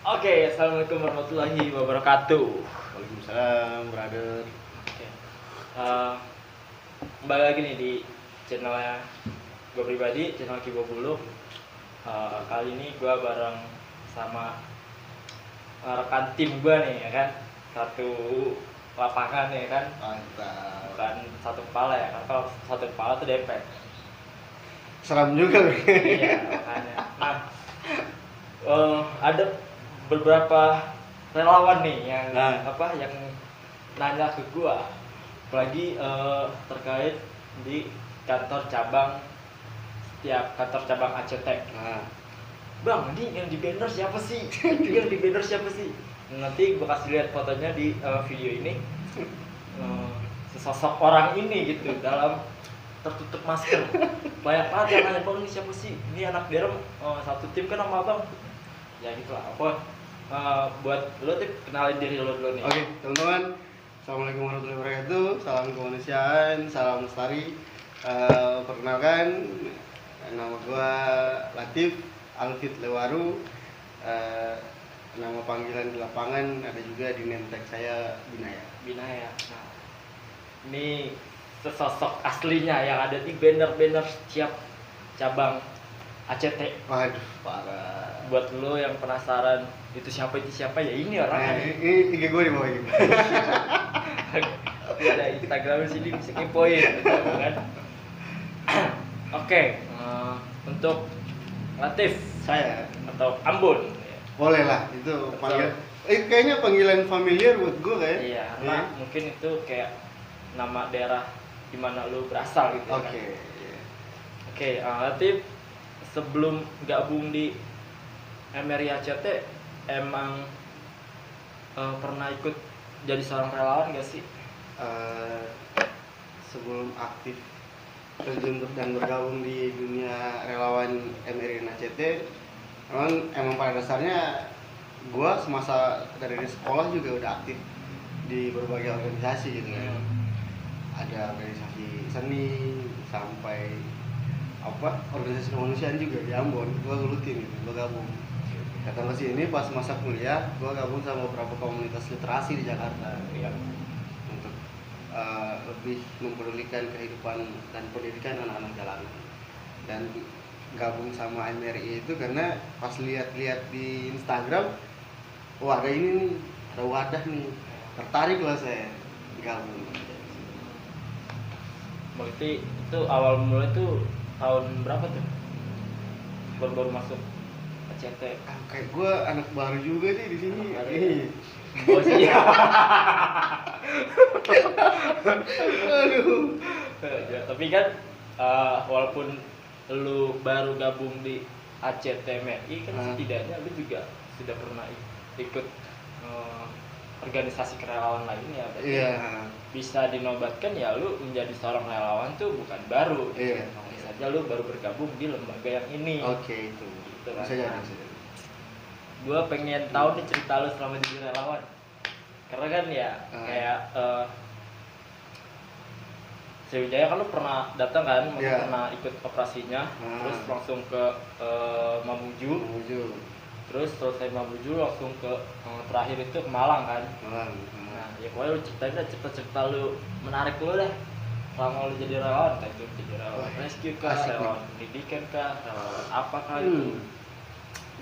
Oke, assalamualaikum warahmatullahi wabarakatuh. Waalaikumsalam, brother. Oke, eh, kembali lagi nih di channelnya gue pribadi, channel Kibo Bulu. Kali ini gue bareng sama rekan tim gue nih, ya kan, satu lapangan ya kan, Mantap. bukan satu kepala ya, karena kalau satu kepala tuh dempet. Seram juga. Iya, makanya. Nah, ada beberapa relawan nih yang yang nanya ke gua, apalagi terkait di kantor cabang, setiap kantor cabang ACT. Bang, ini yang di banner siapa sih? Yang di banner siapa sih? Nanti gua kasih lihat fotonya di video ini. Sesosok orang ini gitu dalam tertutup masker. Banyak banget yang nanya, bang ini siapa sih? Ini anak Derem, satu tim kan sama abang. Ya gitulah. Buat lo tip, kenalin diri lo dulu nih. Oke, teman-teman. Assalamualaikum warahmatullahi wabarakatuh. Salam kemanusiaan, salam lestari. Perkenalkan, nama gua Latif Alfit Lewaru. Nama panggilan di lapangan ada juga di name tag saya Binaya. Nah, ini sesosok aslinya yang ada di banner-banner setiap cabang ACT. Waduh, parah. Buat lo yang penasaran itu siapa ya ini orangnya. Ini IG gue di bawah ini. Ada Instagram di sini bisa kepoin gitu kan. Oke, untuk Latif Saya atau Ambon. boleh lah, itu panggil. Kayaknya panggilan familiar buat gue kayak. Iya, karena mungkin itu kayak nama daerah di mana lu berasal gitu kan. Oke, Latif sebelum gabung di MRI ACT emang pernah ikut jadi seorang relawan gak sih? Sebelum aktif terjun dan bergabung di dunia relawan MRI ACT, emang pada dasarnya gue semasa dari sekolah juga udah aktif di berbagai organisasi gitu kan. Ada organisasi seni sampai organisasi kemanusiaan juga di Ambon, gue gelutin gitu, gue gabung. Datang ke sini pas masa kuliah, gue gabung sama beberapa komunitas literasi di Jakarta untuk lebih mempedulikan kehidupan dan pendidikan anak-anak jalanan. Dan gabung sama MRI itu karena pas lihat-lihat di Instagram, wah ada ini nih, ada wadah nih, tertarik lah saya gabung. Berarti itu awal mulai itu tahun berapa tuh? Baru masuk ACT. Kayak gue anak baru juga sih di sini. Oh iya. Aduh. Ya, tapi kan walaupun lu baru gabung di ACT MRI kan setidaknya lu juga sudah pernah ikut organisasi kerelawan lainnya. Iya. Bisa dinobatkan ya lu menjadi seorang relawan tuh bukan baru. Iya. Bisa saja lu baru bergabung di lembaga yang ini. Oke, itu. Gitu kan. Bisa jadi. Gue pengen tahu nih cerita lu selama jadi relawan. Karena kan ya kayak Sriwijaya kan lu pernah datang kan, pernah ikut operasinya, terus langsung ke Mamuju. Terus selesai Mamuju langsung ke terakhir itu ke Malang kan. Nah, ya pokoknya lu ceritain dah cerita-cerita lu menarik lu deh. Selama lu jadi relawan, entah itu jadi relawan rescue kah, relawan pendidikan kah, relawan apa kah itu.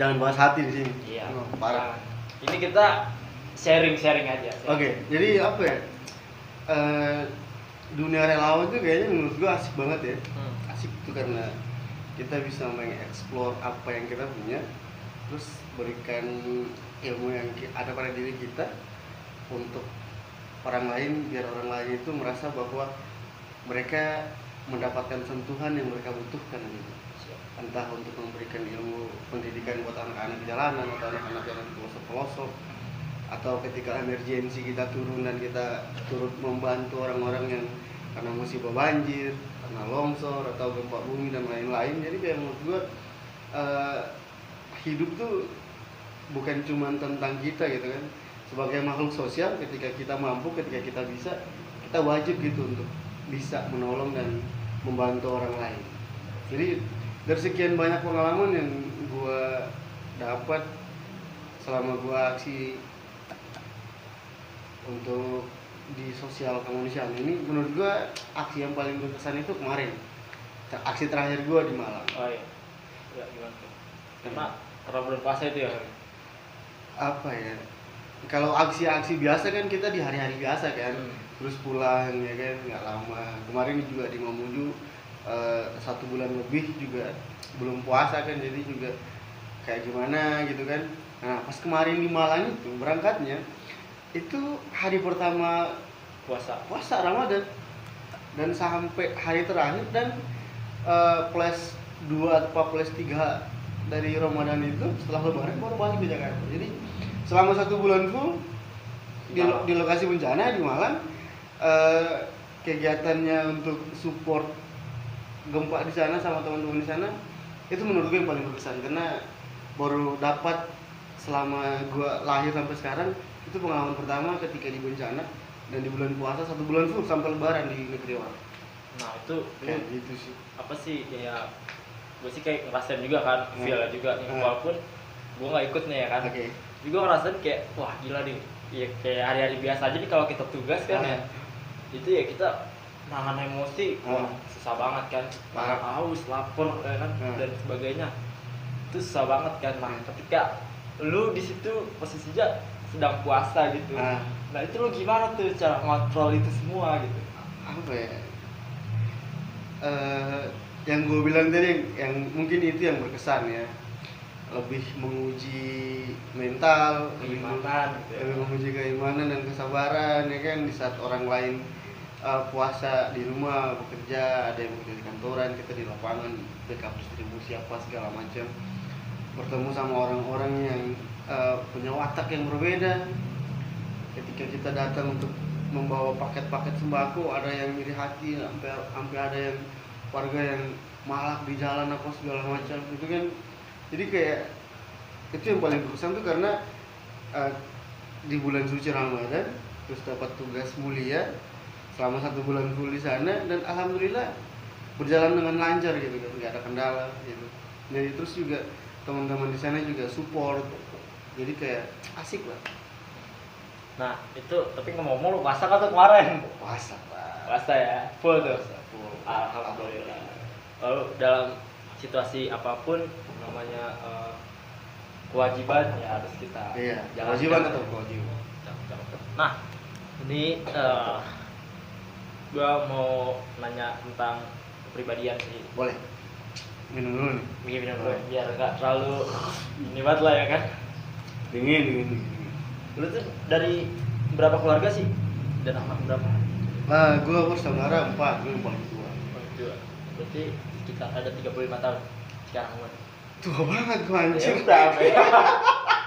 Jangan bahas hati di sini. Iya. Parah. Nah, ini kita sharing aja. Oke, jadi apa ya? Dunia relawan tuh kayaknya menurut gua asik banget ya. Asik tuh karena kita bisa mengeksplor apa yang kita punya, terus berikan ilmu yang ada pada diri kita untuk orang lain, biar orang lain itu merasa bahwa mereka mendapatkan sentuhan yang mereka butuhkan gitu. Entah untuk memberikan ilmu pendidikan buat anak-anak di jalanan atau anak-anak yang di pelosok-pelosok, atau ketika emergensi kita turun dan kita turut membantu orang-orang yang karena musibah banjir, karena longsor atau gempa bumi dan lain-lain. Jadi kayak menurut gue hidup tuh bukan cuma tentang kita gitu kan. Sebagai makhluk sosial, ketika kita mampu, ketika kita bisa, kita wajib gitu untuk bisa menolong dan membantu orang lain. Jadi dari sekian banyak pengalaman yang gue dapat selama gua aksi untuk di sosial kemanusiaan ini, menurut gua aksi yang paling berkesan itu kemarin, aksi terakhir gua di Malang. Oh iya, ya gimana tuh? Karena bulan puasa itu ya. Apa ya, kalau aksi-aksi biasa kan kita di hari-hari biasa kan, terus pulang ya kan, nggak lama. Kemarin juga di Mamuju 1 bulan lebih juga belum puasa kan, jadi juga kayak gimana gitu kan. Nah pas kemarin di Malang itu berangkatnya itu hari pertama puasa Ramadan dan sampai hari terakhir, dan plus 2 atau plus 3 dari Ramadan itu setelah lebaran baru balik ke Jakarta. Jadi selama 1 bulan full di lokasi bencana di Malang, kegiatannya untuk support gempa di sana sama teman-teman di sana itu menurut gue yang paling berkesan, karena baru dapat selama gua lahir sampai sekarang itu pengalaman pertama ketika di bencana dan di bulan puasa 1 bulan full sampai lebaran di negeri orang. Nah itu Kayak gitu sih. apa sih, kayak gue sih kayak ngerasain juga kan, feel juga nih, walaupun gue nggak ikut nih ya kan. Juga ngerasain kayak wah gila nih, ya kayak hari-hari biasa aja nih kalau kita tugas kan ya, itu ya kita nahan emosi, wah susah banget kan, haus, lapar ya kan, dan sebagainya, itu susah banget kan. Nah ketika lu di situ posisinya sedang puasa gitu, nah itu lu gimana tuh cara ngontrol itu semua gitu? Apa ya, yang gue bilang tadi, yang mungkin itu yang berkesan ya, lebih menguji mental, keimanan gitu ya. Lebih menguji keimanan dan kesabaran ya kan, di saat orang lain puasa di rumah bekerja, ada yang bekerja di kantoran, kita di lapangan backup distribusi apa segala macam, bertemu sama orang-orang yang punya watak yang berbeda. Ketika kita datang untuk membawa paket-paket sembako, ada yang iri hati, sampai ada yang warga yang malak di jalan apa segala macam itu kan. Jadi kayak itu yang paling berkesan tuh, karena di bulan suci Ramadan terus dapat tugas mulia selama 1 bulan full di sana, dan alhamdulillah berjalan dengan lancar gitu kan, nggak ada kendala gitu. Jadi terus juga teman-teman di sana juga support, jadi kayak asik lah. Nah itu tapi ngomong-ngomong lu puasa kan tuh kemarin? Puasa pak. Puasa ya, full tuh. Full. Alhamdulillah. Lalu dalam situasi apapun namanya kewajiban ya harus kita jalankan. Kewajiban atau kewajiban. Nah ini gua mau nanya tentang kepribadian sih. Boleh. Minum dulu nih. Minum dulu biar nggak terlalu ini banget lah ya kan. Dingin. Lu tuh dari berapa keluarga sih? Dan anak berapa? Gue bersaudara 4, gue yang paling tua. Berarti sekitar ada 35 tahun sekarang gue. Tua banget gue anjir. Ya,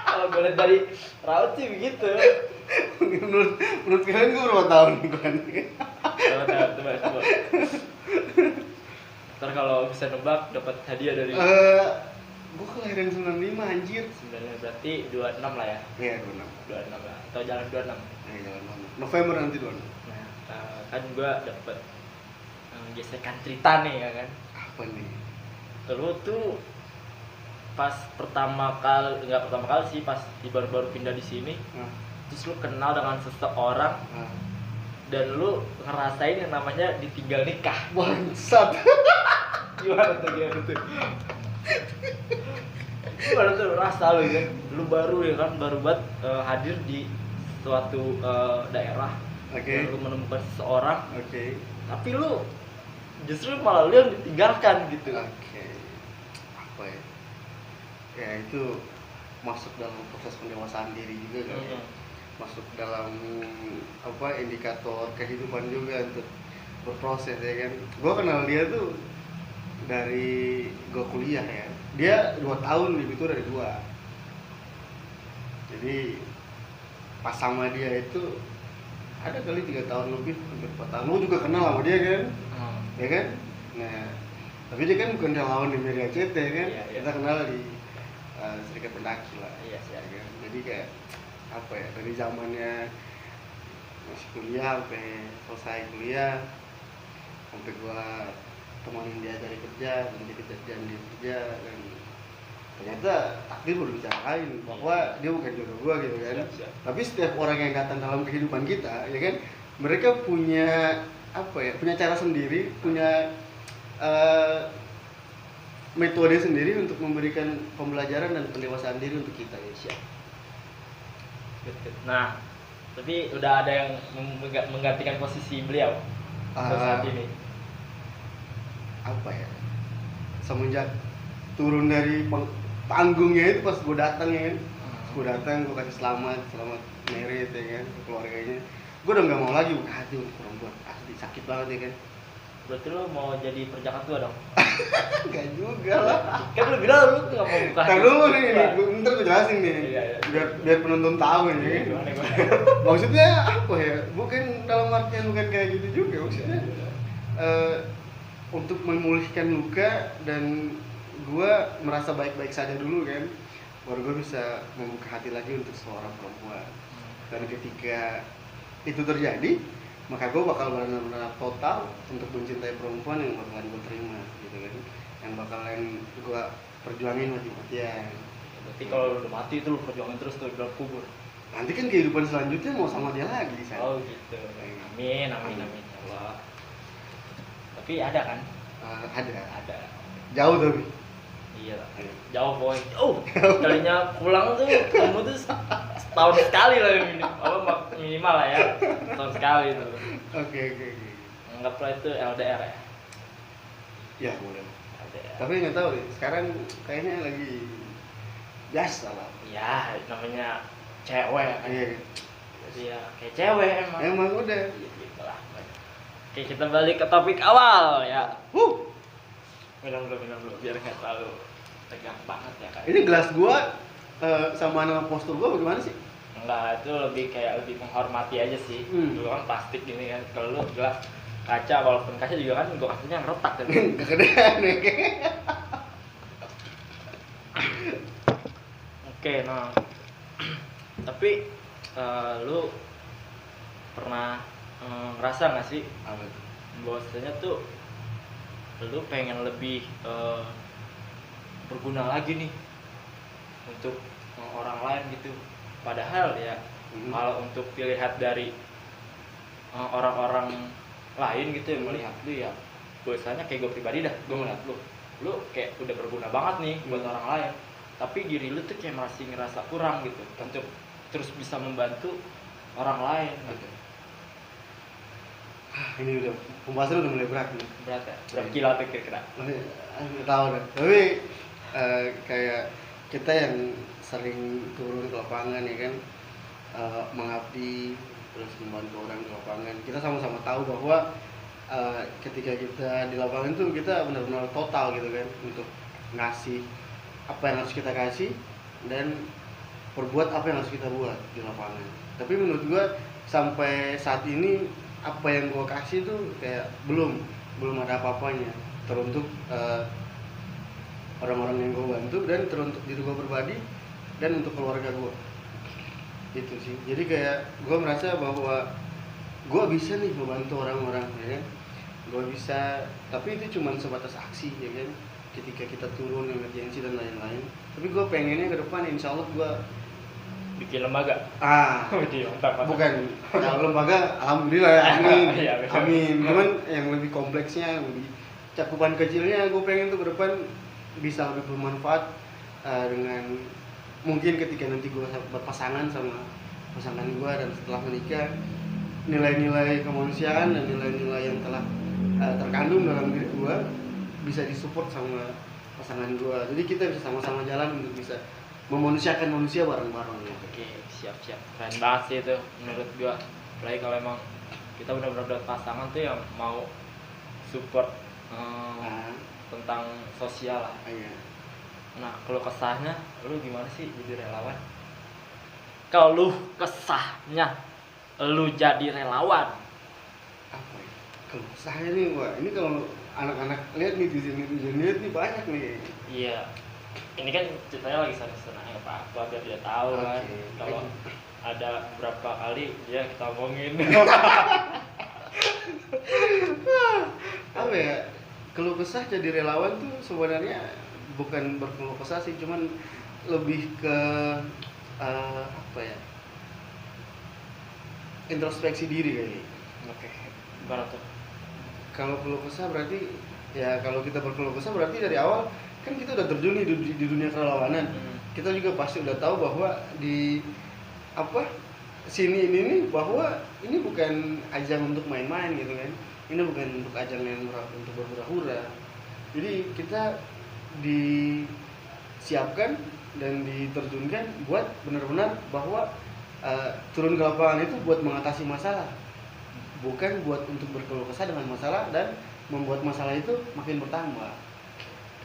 kalau gue lihat dari raut sih begitu. menurut kalian gue berapa tahun gue? Coba. Ntar kalau bisa nebak dapat hadiah dari. Gue kelahiran 95 anjir. 95 berarti 26 lah ya. Iya 26 lah. Atau jalan 26. Jalan 26. November nanti 26. Nah, kan gue dapet gesekan cerita nih ya kan. Apa nih? Lu tuh pas pertama kali sih, pas baru pindah di sini. Terus lu kenal dengan seseorang. Dan lu ngerasain yang namanya ditinggal nikah. Bangsat. Gimana tuh? Gimana tuh rasa lu kan? Lu baru ya kan, baru banget hadir di suatu daerah. Oke. Lu menemukan seseorang. Oke. Tapi lu justru malah lu yang ditinggalkan gitu. Oke. Apa ya? Ya itu masuk dalam proses pendewasaan diri juga kan. Masuk dalam indikator kehidupan juga untuk berproses ya kan. Gue kenal dia tuh dari gue kuliah ya. Dia 2 tahun lebih tua dari gue. Jadi pas sama dia itu ada kali 3 tahun lebih, hampir 4 tahun. Lu juga kenal sama dia kan? Ya kan? Nah, tapi dia kan bukan relawan di Meri ACT kan? Iya. Kita kenal di Serikat Pendaki lah. Iya. Kan? Jadi kayak apa ya, dari zamannya masih kuliah sampai selesai kuliah, sampai gua temenin dia dari kerja dan dia kerja dan ternyata takdir berbicara lain bahwa dia bukan jodoh gua gitu kan. Siap. Tapi setiap orang yang datang dalam kehidupan kita ya kan, mereka punya apa ya, punya cara sendiri, punya metode sendiri untuk memberikan pembelajaran dan pendewasaan diri untuk kita ya. Siap. Nah, tapi udah ada yang menggantikan posisi beliau saat ini. Apa ya, semenjak turun dari panggungnya itu, pas gue datang ya kan, gue datang, gue kasih selamat merit ya kan ke keluarganya, gue udah nggak mau lagi buka hati untuk perempuan, asli sakit banget ya kan. Berarti lu mau jadi perjaka tua dong? Enggak juga lah. Kan lu bilang lu nggak mau buka hati. Ntar dulu nih, ntar gue jelasin nih. Iya. Biar penonton tahu nih. Gimana? Maksudnya apa ya? Bukan dalam artian bukan kayak gitu juga maksudnya. Untuk memulihkan luka dan gue merasa baik-baik saja dulu kan, baru gue bisa membuka hati lagi untuk seorang perempuan. Dan ketika itu terjadi, maka gue bakal benar-benar total untuk mencintai perempuan yang bakalan gue terima gitu kan, yang bakalan gue perjuangin mati-matian. Berarti kalau udah mati itu lu perjuangin terus tuh di dalam kubur. Nanti kan kehidupan selanjutnya mau sama dia lagi di sana. Oh gitu. Amin ya Allah. Tapi ada kan? Ada. Jauh tapi. Iya lah. Jauh boy. Kalinya pulang tuh kamu tuh setahun sekali lah minimal lah ya. Setahun sekali tuh. Oke. Anggaplah itu LDR ya. Ya boleh. LDR. Tapi nggak tahu deh. Sekarang kayaknya lagi biasa lah. Ya namanya cewek kan. Iya. Jadi ya kayak cewek emang. Emang udah. Iya gitu lah. Oke, kita balik ke topik awal ya. Minum dulu biar nggak terlalu tegang banget ya kan. Ini gelas gua sama nama postur gua bagaimana sih? Enggak, itu lebih menghormati aja sih. Dulu kan plastik gini kan. Kalau lu gelas kaca, walaupun kaca juga kan gua kasihnya yang retak kan. Kegedean nih. Oke, nah. Tapi lu pernah ngerasa nggak sih bahwasanya tuh lu pengen lebih berguna lagi nih untuk orang lain gitu, padahal ya kalau untuk dilihat dari orang-orang lain gitu yang melihat lu ya biasanya kayak gue pribadi dah, gue melihat lu kayak udah berguna banget nih buat orang lain, tapi diri lu tuh kayak masih ngerasa kurang gitu untuk terus bisa membantu orang lain gitu. Ini udah pembahasan udah mulai berat nih. Berat ya? Berapa kilo tuh kira-kira? Nggak tahu deh. Tapi kayak kita yang sering turun ke lapangan ya kan, mengabdi terus membantu orang di lapangan, kita sama-sama tahu bahwa ketika kita di lapangan tuh kita benar-benar total gitu kan, untuk ngasih apa yang harus kita kasih dan perbuat apa yang harus kita buat di lapangan. Tapi menurut gua sampai saat ini apa yang gue kasih tuh kayak belum ada apa-apanya teruntuk orang-orang yang gue bantu dan teruntuk diri gue pribadi dan untuk keluarga gue. Itu sih, jadi kayak gue merasa bahwa gue bisa nih membantu orang-orang ya kan, gue bisa, tapi itu cuma sebatas aksi ya kan, ketika kita turun emergensi dan lain-lain. Tapi gue pengennya ke depan insya Allah gue bikin lembaga. Mantap. Bukan kalau lembaga, alhamdulillah ya, amin. Amin. Cuman yang lebih kompleksnya, lebih cakupan kecilnya, gue pengen tuh ke depan bisa lebih bermanfaat dengan mungkin ketika nanti gue berpasangan sama pasangan gue dan setelah menikah, nilai-nilai kemanusiaan dan nilai-nilai yang telah terkandung dalam diri gue bisa disupport sama pasangan gue. Jadi kita bisa sama-sama jalan untuk bisa memanusiakan manusia bareng-bareng. Oke, siap. Keren banget sih itu menurut gua. Apalagi kalau emang kita benar-benar pasangan tuh yang mau support tentang sosial lah. Iya. Nah, kalau kesahnya lu gimana sih jadi relawan? Kalau kesahnya lu jadi relawan apa ya? Kalau saya nih, wah, ini kalau anak-anak lihat nih, netizen lihat nih banyak nih. Iya. Ini kan ceritanya lagi senang-senangnya Pak Aqua biar dia tahu kan. Kalau ada berapa kali ya kita ngomongin. Apa ya? Kalau kesah jadi relawan tuh sebenarnya bukan berkeluh kesah sih, cuman lebih ke apa ya, introspeksi diri kayaknya. Oke, gimana tuh? Kalau keluh kesah berarti ya, kalau kita berkeluh kesah berarti dari awal kan kita udah terjun di dunia kerelawanan. Kita juga pasti udah tahu bahwa di apa sini ini nih, bahwa ini bukan ajang untuk main-main gitu kan, ini bukan untuk ajang yang untuk berhura-hura. Jadi kita disiapkan dan diterjunkan buat benar-benar bahwa turun ke lapangan itu buat mengatasi masalah, bukan buat untuk berkeluh kesah dengan masalah dan membuat masalah itu makin bertambah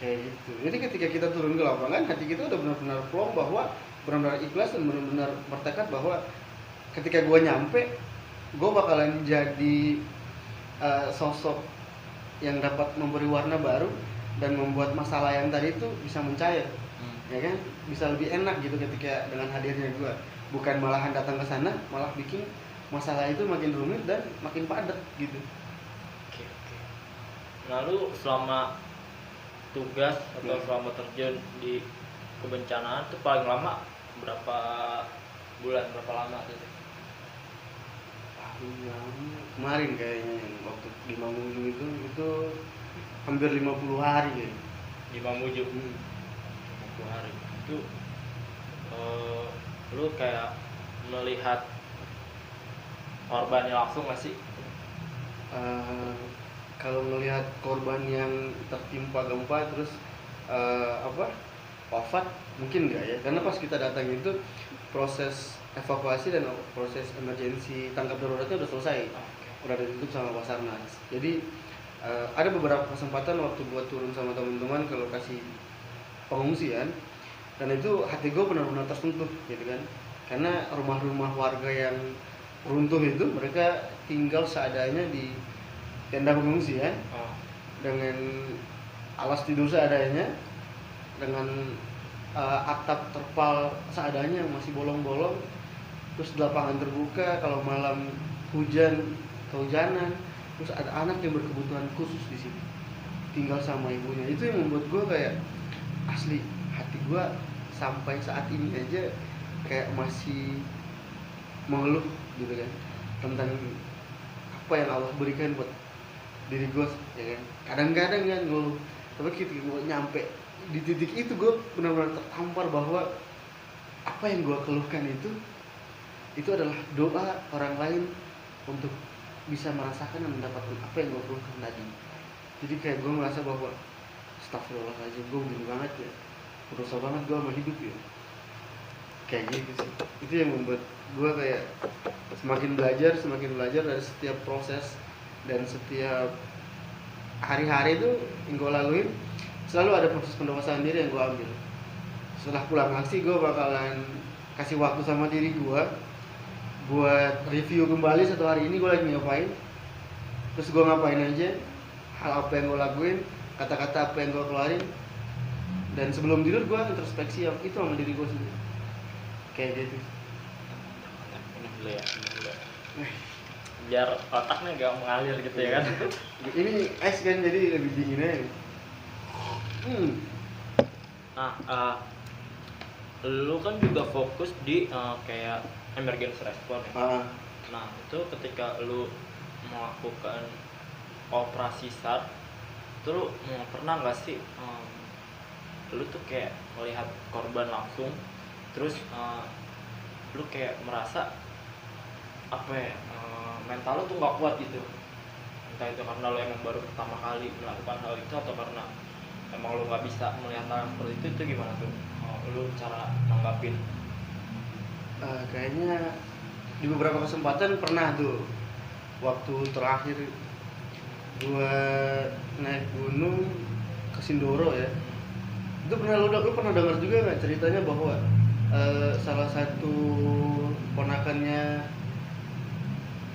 kayak gitu. Jadi ketika kita turun ke lapangan, hati kita udah benar-benar plong, bahwa benar-benar ikhlas dan benar-benar bertekad bahwa ketika gue nyampe, gue bakalan jadi sosok yang dapat memberi warna baru dan membuat masalah yang tadi itu bisa mencair, ya kan, bisa lebih enak gitu ketika dengan hadirnya gue, bukan malahan datang ke sana malah bikin masalah itu makin rumit dan makin padat gitu. Oke. Lalu selama tugas atau selama terjun di kebencanaan itu paling lama berapa bulan, berapa lama gitu? Kemarin kayaknya waktu di Mamuju itu hampir 50 hari kayaknya. Di Mamuju 50 hari itu lu kayak melihat korbannya langsung nggak sih? Kalau melihat korban yang tertimpa gempa terus wafat mungkin enggak ya, karena pas kita datang itu proses evakuasi dan proses emergensi tanggap daruratnya udah selesai, udah ditutup sama Basarnas. Jadi ada beberapa kesempatan waktu gua turun sama teman-teman ke lokasi pengungsian, dan itu hati gua benar-benar tersentuh gitu kan, karena rumah-rumah warga yang runtuh itu mereka tinggal seadanya di tenda pengungsian dengan alas tidur seadanya, dengan atap terpal seadanya yang masih bolong-bolong, terus lapangan terbuka kalau malam kehujanan, terus ada anak yang berkebutuhan khusus di sini tinggal sama ibunya. Itu yang membuat gue kayak asli, hati gue sampai saat ini aja kayak masih mengeluh gitu kan, tentang apa yang Allah berikan buat diri gue, ya kan. Kadang-kadang kan ngeluh, tapi ketika gue nyampe di titik itu gue benar-benar tertampar bahwa apa yang gue keluhkan itu adalah doa orang lain untuk bisa merasakan dan mendapatkan apa yang gue keluhkan tadi. Jadi kayak gue merasa bahwa astagfirullahaladzim, gue begini banget ya, berdosa banget gue sama hidup ya, kayak gitu sih. Itu yang membuat gue kayak semakin belajar dari setiap proses dan setiap hari-hari itu yang gue laluin. Selalu ada proses pendewasaan diri yang gue ambil. Setelah pulang aksi, gue bakalan kasih waktu sama diri gue buat review kembali satu hari ini gue lagi ngapain, terus gue ngapain aja, hal apa yang gue lakuin, kata-kata apa yang gue keluarin, dan sebelum tidur gue introspeksi itu sama diri gue sendiri kayak gitu. Ini dulu ya. Biar otaknya gak mengalir gitu ya kan. Ini es kan, jadi lebih dingin aja. Nah, lu kan juga fokus di kayak emergency response ya. Nah, itu ketika lu melakukan operasi SAR, itu lu pernah nggak sih lu tuh kayak melihat korban langsung, terus lu kayak merasa apa ya, mental lu tuh nggak kuat gitu, entah itu karena lu emang baru pertama kali melakukan hal itu atau karena emang lu nggak bisa melihat hal seperti itu gimana tuh lu cara nanggapin? Kayaknya di beberapa kesempatan pernah tuh, waktu terakhir gua naik gunung ke Sindoro ya, itu lu pernah dengar juga nggak ceritanya bahwa salah satu ponakannya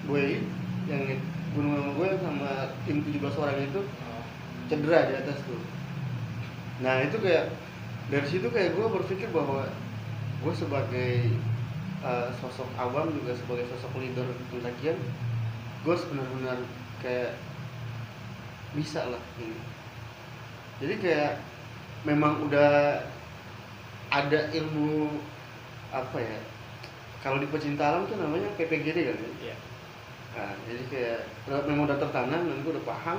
gue yang gunung sama gue sama tim 17 orang itu cedera di atas tuh. Nah itu kayak dari situ kayak gue berpikir bahwa gue sebagai sosok awam, juga sebagai sosok leader pendakian, gue benar-benar kayak bisa lah ini. Jadi kayak memang udah ada ilmu apa ya, kalau di pecinta alam tuh namanya PPGD kan ya. Iya. Nah, jadi kayak memang udah tertanam dan gue udah paham.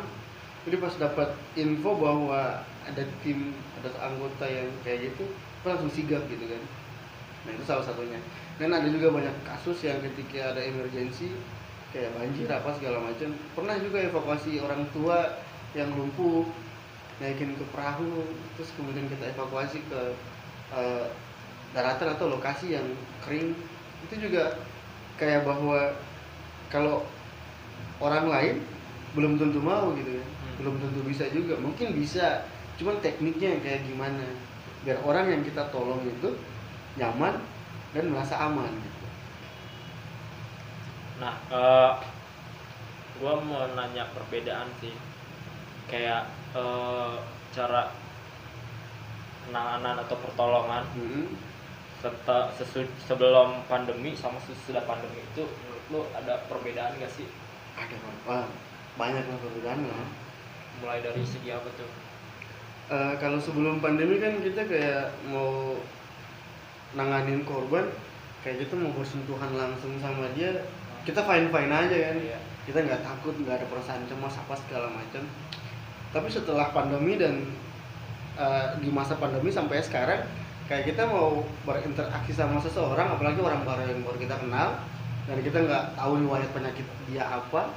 Jadi pas dapat info bahwa ada tim, ada anggota yang kayak gitu, gue langsung sigap gitu kan. Nah itu salah satunya. Dan ada juga banyak kasus yang ketika ada emergensi kayak banjir apa segala macam, pernah juga evakuasi orang tua yang lumpuh, naikin ke perahu, terus kemudian kita evakuasi ke daratan atau lokasi yang kering. Itu juga kayak bahwa kalau orang lain belum tentu mau gitu ya, belum tentu bisa juga, mungkin bisa, cuman tekniknya yang kayak gimana biar orang yang kita tolong itu nyaman dan merasa aman gitu. Nah, gua mau nanya perbedaan sih, kayak cara penanganan atau pertolongan sebelum pandemi sama sesudah pandemi itu, menurut lo ada perbedaan nggak sih? Ada banyak lah perbedaannya. Mulai dari segi apa tuh? Kalau sebelum pandemi kan kita kayak mau nanganin korban, kayak gitu mau bersentuhan langsung sama dia, kita fine aja kan. Iya. Kita nggak takut, nggak ada perasaan cemas apa segala macam. Tapi setelah pandemi dan di masa pandemi sampai sekarang, kayak kita mau berinteraksi sama seseorang, apalagi orang baru yang baru kita kenal, dan kita nggak tahu riwayat penyakit dia apa,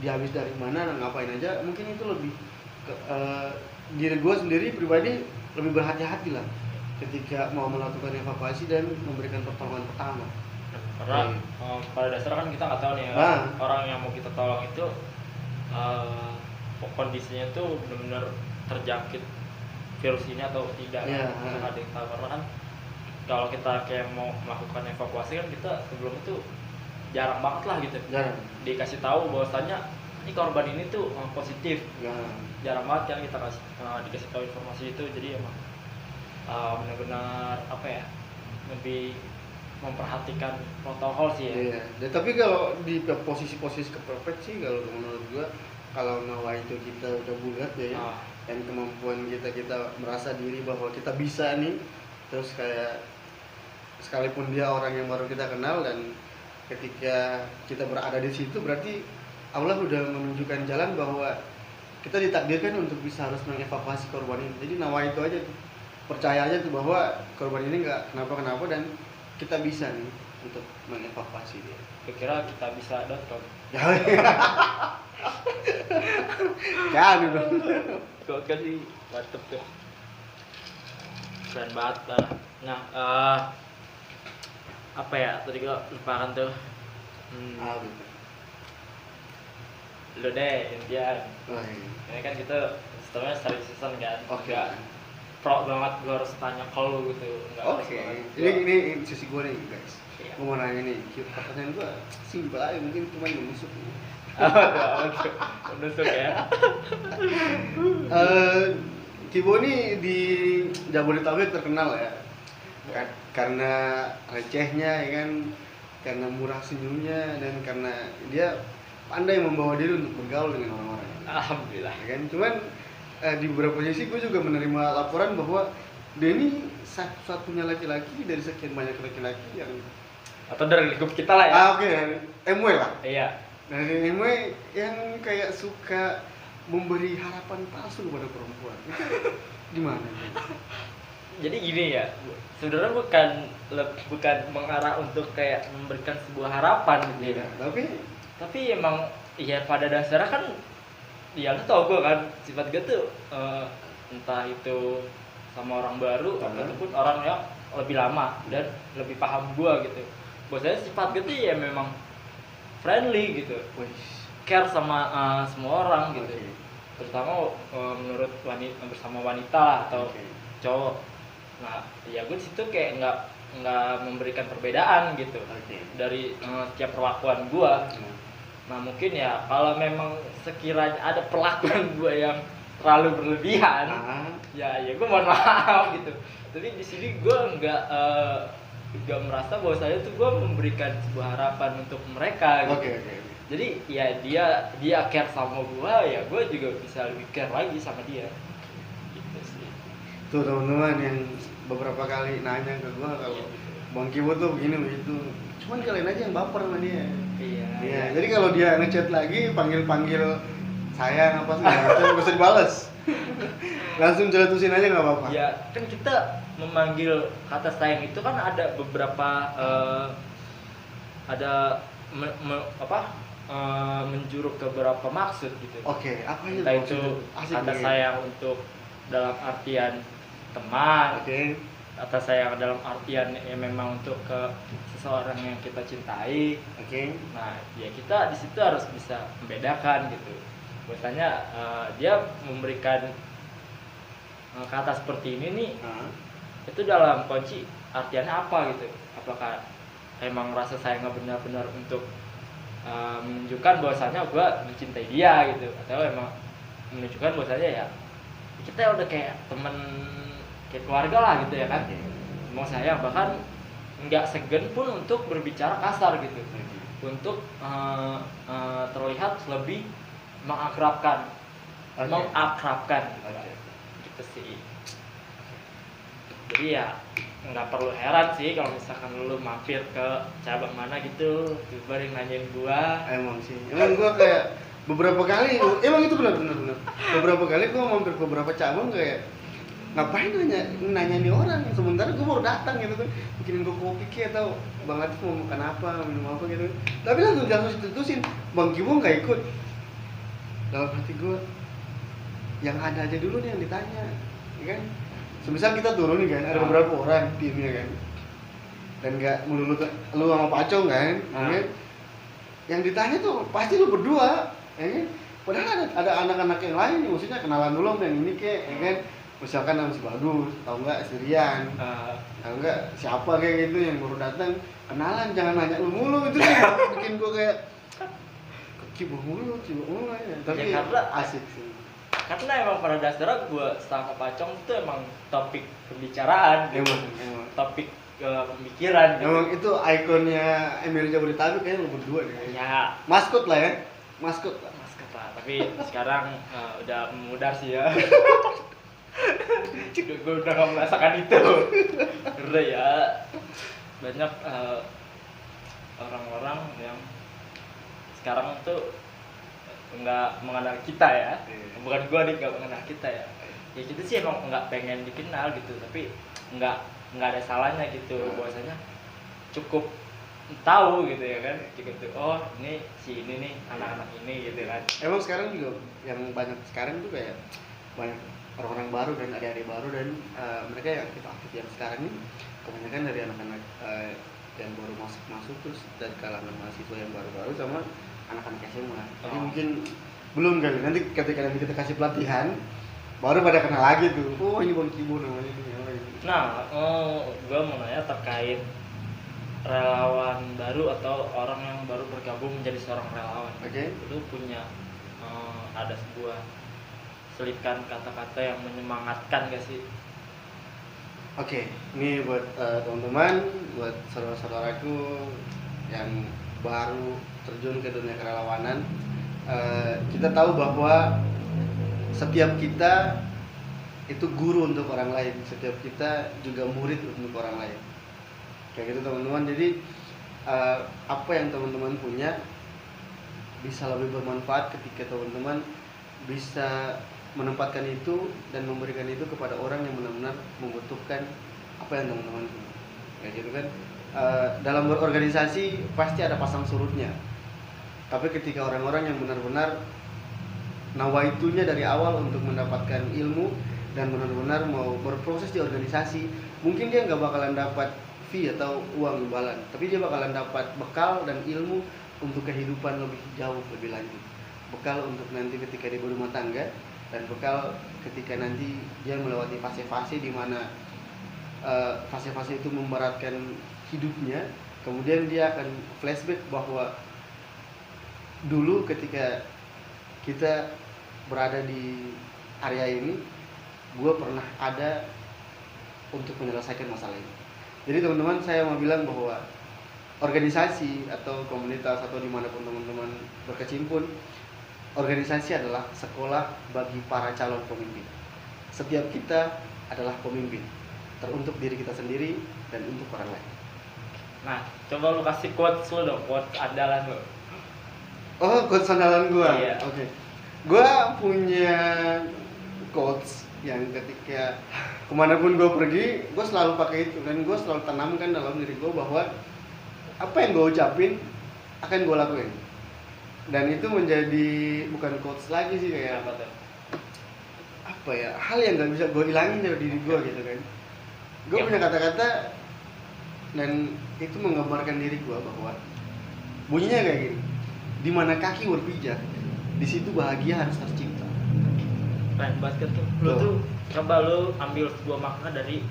dia habis dari mana, ngapain aja, mungkin itu lebih diri gue sendiri pribadi lebih berhati-hati lah ketika mau melakukan evakuasi dan memberikan pertolongan pertama. Karena pada dasarnya kan kita nggak tahu nih orang yang mau kita tolong itu kondisinya tuh benar-benar terjangkit virus ini atau tidak. Ada yang tahu, karena kan kalau kita kayak mau melakukan evakuasi kan kita sebelum itu jarang banget lah gitu. Dikasih tahu bahwasannya ini korban ini tuh positif. Jarang banget kan kita dikasih tahu informasi itu. Jadi emang benar-benar apa ya, lebih memperhatikan protokol sih ya. Iya. Dan tapi kalau di posisi-posisi kepepet sih, kalau menurut gua, kalau nawa itu kita udah bulat ya, dan kemampuan kita merasa diri bahwa kita bisa nih, terus kayak sekalipun dia orang yang baru kita kenal, dan ketika kita berada di situ berarti Allah udah menunjukkan jalan bahwa kita ditakdirkan untuk bisa harus mengevakuasi korban ini. Jadi nawa itu aja tuh, percaya aja tuh bahwa korban ini nggak kenapa-kenapa dan kita bisa nih untuk mengevakuasi dia. Kira kita bisa.com. Kan itu. Kok kasih mantep tuh. Keren banget lah. Nah, apa ya? Tadi gua lupakan tuh. Lo deh, Indian. Ini kan kita setelahnya sering season kan. Oke. Pro banget gua harus tanya ke lo gitu. Oke. Ini sisi gua nih guys. Iya. Gua mau nanya nih, pertanyaan gua simpel aja, mungkin cuma menusuk. Menusuk ya. Kibo nih di Jabodetabek terkenal ya, karena recehnya ya kan, karena murah senyumnya, dan karena dia pandai membawa diri untuk bergaul dengan orang-orang. Alhamdulillah. Ya kan, cuman di beberapa sisi gue juga menerima laporan bahwa dia ini satu-satunya laki-laki dari sekian banyak laki-laki yang, atau dari lingkup kita lah ya. Oke, MW lah. Iya. Dari MW yang kayak suka memberi harapan palsu kepada perempuan. Itu gimana? Jadi gini ya, sebenarnya bukan mengarah untuk kayak memberikan sebuah harapan gitu ya. Tapi emang ya pada dasarnya kan, ya lu tau gue kan, sifat gue tuh entah itu sama orang baru ataupun orang yang lebih lama dan lebih paham gue gitu. Bahwasanya sifat gue tuh ya memang friendly gitu, care sama semua orang gitu. Terutama menurut bersama wanita lah atau cowok. Nah, ya gue situ kayak nggak memberikan perbedaan gitu dari setiap perlakuan gue. Nah mungkin ya kalau memang sekiranya ada perlakuan gue yang terlalu berlebihan, ya gue mohon maaf gitu. Tapi di sini gue nggak merasa bahwa saya tuh gue memberikan sebuah harapan untuk mereka gitu. Jadi ya dia care sama gue, ya gue juga bisa lebih care lagi sama dia. Gitu sih. Tuh teman-teman yang beberapa kali nanya ke gua kalau Bang Kibo tuh begini begitu. Cuman kalian aja yang baper sama dia. Iya. Jadi kalau dia ngechat lagi panggil sayang apa segala macam gak usah dibales. Langsung jeletusin aja nggak apa-apa. Ya kan kita memanggil kata sayang itu kan ada beberapa ada menjuruk ke beberapa maksud gitu. Oke, apa itu? Entah itu kata sayang untuk dalam artian teman. Oke. Kata sayang dalam artian ya memang untuk ke seseorang yang kita cintai. Oke. Nah, ya kita di situ harus bisa membedakan gitu. Biasanya dia memberikan kata seperti ini nih, itu dalam kunci artiannya apa gitu? Apakah emang rasa sayangnya benar-benar untuk menunjukkan bahwasanya gue mencintai dia gitu, atau emang menunjukkan bahwasanya ya kita udah kayak teman, kayak keluarga lah gitu ya kan? Mau sayang, bahkan nggak segan pun untuk berbicara kasar gitu, untuk terlihat lebih mengakrabkan, gitu sih. Jadi ya nggak perlu heran sih kalau misalkan lu mampir ke cabang mana gitu, tiba yang nanyain gua. Emang gua kayak beberapa kali, emang itu benar. Beberapa kali gua mampir ke beberapa cabang kayak ngapain nanya nih orang, sementara gua baru datang gitu kan, bikinin gua kopi kayak atau Bang Latif mau makan apa, minum apa gitu, tapi langsung ditutusin Bang Kibo nggak ikut. Dalam hati gua yang ada aja dulu nih yang ditanya, ya kan? Semisal kita turun nih kan, ada beberapa orang timnya kan, dan nggak melulu lu sama Pacong kan, kan? Yang ditanya tuh pasti lu berdua, ya kan? Padahal ada anak-anak yang lain nih, maksudnya kenalan dulu sama yang ini kayak, ya kan? Misalkan nama si Bagus, atau enggak si Rian, atau enggak siapa kayak gitu yang baru datang, kenalan, jangan nanya lu mulu, itu sih bikin gua kayak Kibo mulu ya. Tapi ya, karena asik sih. Karena emang pada dasarnya gue sama Pacong itu emang topik pembicaraan, emang. Topik pemikiran. Gitu. Emang itu ikonnya Emil Jabodetabek kayaknya lu berdua deh. Ya. Maskot lah. Tapi sekarang udah memudar sih ya. Gue udah gak merasakan itu. Udah ya. Banyak orang-orang yang sekarang tuh nggak mengenal kita ya, bukan gua nih nggak mengenal kita ya. Ya kita sih emang nggak pengen dikenal gitu, tapi nggak ada salahnya gitu, bahwasanya cukup tahu gitu ya kan, gitu. Oh ini si ini nih anak-anak ini gitu kan. Emang sekarang juga yang banyak sekarang tuh kayak banyak orang-orang baru dan adik-adik baru, dan mereka yang aktif yang sekarang ini kebanyakan dari anak-anak yang baru masuk terus dari kalangan mahasiswa yang baru-baru sama anak-anak SMA. Jadi mungkin belum kali, nanti ketika kita kasih pelatihan baru pada kenal lagi tuh. Oh ini Bang Kibo namanya ini. Nah, gue mau nanya terkait relawan baru atau orang yang baru bergabung menjadi seorang relawan. Oke. Lu punya ada sebuah selipan kata-kata yang menyemangatkan gak sih? Oke, ini buat teman-teman, buat saudara-saudaraku yang baru terjun ke dunia kerelawanan, kita tahu bahwa setiap kita itu guru untuk orang lain, setiap kita juga murid untuk orang lain, kayak gitu teman-teman. Jadi apa yang teman-teman punya bisa lebih bermanfaat ketika teman-teman bisa menempatkan itu dan memberikan itu kepada orang yang benar-benar membutuhkan apa yang teman-teman punya, kayak gitu kan. Dalam berorganisasi pasti ada pasang surutnya. Tapi ketika orang-orang yang benar-benar nawaitunya dari awal untuk mendapatkan ilmu dan benar-benar mau berproses di organisasi, mungkin dia nggak bakalan dapat fee atau uang imbalan, tapi dia bakalan dapat bekal dan ilmu untuk kehidupan lebih jauh, lebih lanjut. Bekal untuk nanti ketika dia berumah tangga, dan bekal ketika nanti dia melewati fase-fase di mana fase-fase itu memberatkan hidupnya. Kemudian dia akan flashback bahwa dulu ketika kita berada di area ini, gue pernah ada untuk menyelesaikan masalah ini. Jadi teman-teman, saya mau bilang bahwa organisasi atau komunitas atau dimanapun teman-teman berkecimpung, organisasi adalah sekolah bagi para calon pemimpin. Setiap kita adalah pemimpin, teruntuk diri kita sendiri dan untuk orang lain. Nah, coba lu kasih quotes lu dong, quotes andalan lu. Oh, quotes andalan gua. Iya. Oke. Gua punya quotes yang ketika kemanapun gue pergi, gue selalu pakai itu, dan gue selalu tanamkan dalam diri gue bahwa apa yang gue ucapin akan gue lakuin. Dan itu menjadi bukan quotes lagi sih, kayak apa ya, hal yang nggak bisa gue hilangin dari diri gue gitu kan. Gue punya kata-kata dan itu menggambarkan diri gue bahwa bunyinya kayak gini: di mana kaki berpijak, di situ bahagia harus tercipta. Keren banget tuh. Lu tuh coba lu ambil sebuah makna dari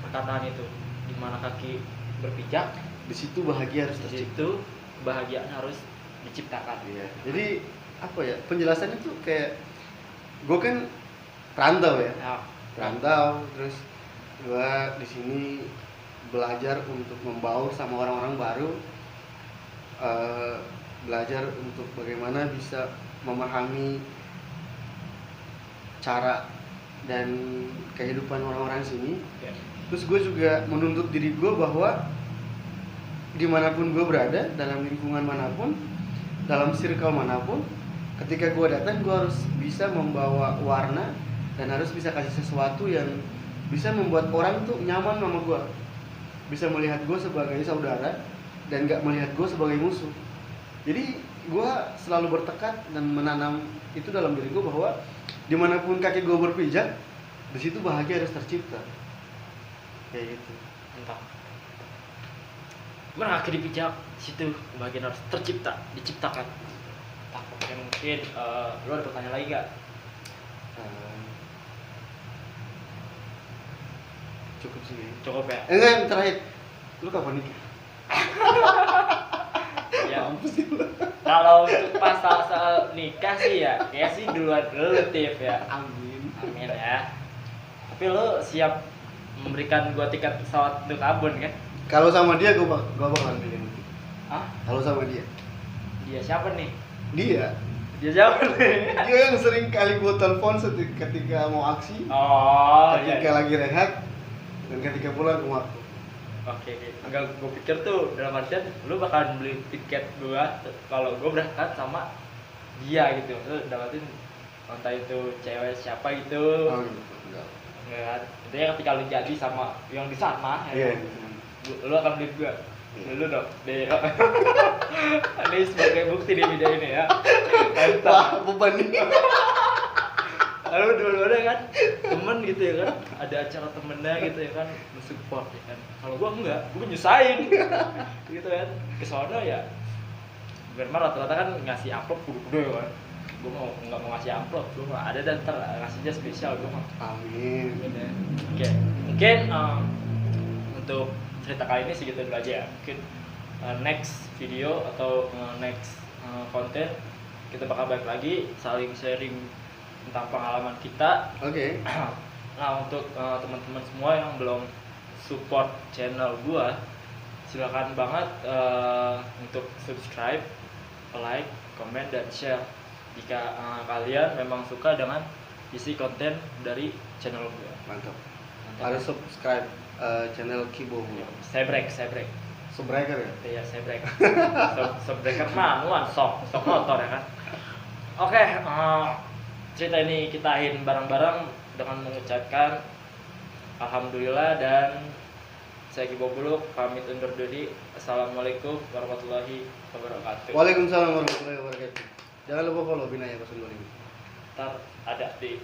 perkataan itu. Di mana kaki berpijak, di situ bahagia harus di tercipta. situ kebahagiaan harus diciptakan. Iya. Jadi apa ya, penjelasannya tuh kayak gue kan perantau ya. Perantau, terus gue di sini belajar untuk membaur sama orang-orang baru, belajar untuk bagaimana bisa memahami cara dan kehidupan orang-orang sini. Terus gue juga menuntut diri gue bahwa dimanapun gue berada, dalam lingkungan manapun, dalam circle manapun, ketika gue datang gue harus bisa membawa warna dan harus bisa kasih sesuatu yang bisa membuat orang tuh nyaman sama gue, bisa melihat gue sebagai saudara dan gak melihat gue sebagai musuh. Jadi gue selalu bertekad dan menanam itu dalam diri gue bahwa dimanapun kaki gue berpijak, di situ bahagia harus tercipta. Kayak gitu. Entah. Mana kaki dipijak, situ kebahagiaan harus tercipta, diciptakan. Entah. Oke, mungkin lu ada pertanyaan lagi gak? Cukup sih. Cukup ya. Enggak, terakhir. Lu kapan nikah? Ya. Kalau untuk pasal soal nikah sih ya, kayak sih duluan dulu Tif ya. Amin. Amin ya. Tapi lu siap memberikan gua tiket pesawat untuk Ambon kan? Kalau sama dia gua bakalan pilih. Hah? Kalau sama dia. Dia siapa nih? Dia Dia siapa nih? dia yang sering kali gua telepon ketika mau aksi, Oh, ketika iya. lagi rehat, dan ketika pulang ke waktu. Oke. Enggak, gua pikir tuh dalam artian lu bakalan beli tiket gua kalau gua berangkat sama dia gitu. Lu dapatin entah itu cewek siapa gitu. Oh gitu. Enggak. Enggak. Intinya ketika lu jadi sama yang di sana, Iya. lu akan beli gua. Lu dong, deh. Ini sebagai bukti di video ini ya. Wah, beban ini. Lalu dulu-dulu kan temen gitu ya kan, ada acara temennya gitu ya kan, mensupport ya kan. Kalau gua enggak, gua nyusahin gitu kan. Ke sono ya Berma rata-rata kan ngasih amplop kudu-kudu ya kan. Gua mau enggak mau ngasih amplop, gua mah ada dan ntar ngasihnya spesial gua mah. Amin. Gitu ya. Oke, mungkin untuk cerita kali ini segitu dulu aja ya. Mungkin next video atau next konten kita bakal balik lagi saling sharing tentang pengalaman kita. Oke. Nah, untuk teman-teman semua yang belum support channel gua, silakan banget untuk subscribe, like, comment, dan share jika kalian memang suka dengan isi konten dari channel gua. Mantap. Harus subscribe channel Kibo. Sebrek. Subscriber ya? Iya, sebrek. Sebreker manuan sok motor ya kan. Oke, cerita ini kita akhirin bareng-bareng dengan mengucapkan alhamdulillah, dan saya Kibo Buluk pamit undur diri. Assalamualaikum warahmatullahi wabarakatuh. Waalaikumsalam warahmatullahi wabarakatuh. Jangan lupa follow Binaya 02. Ntar ada di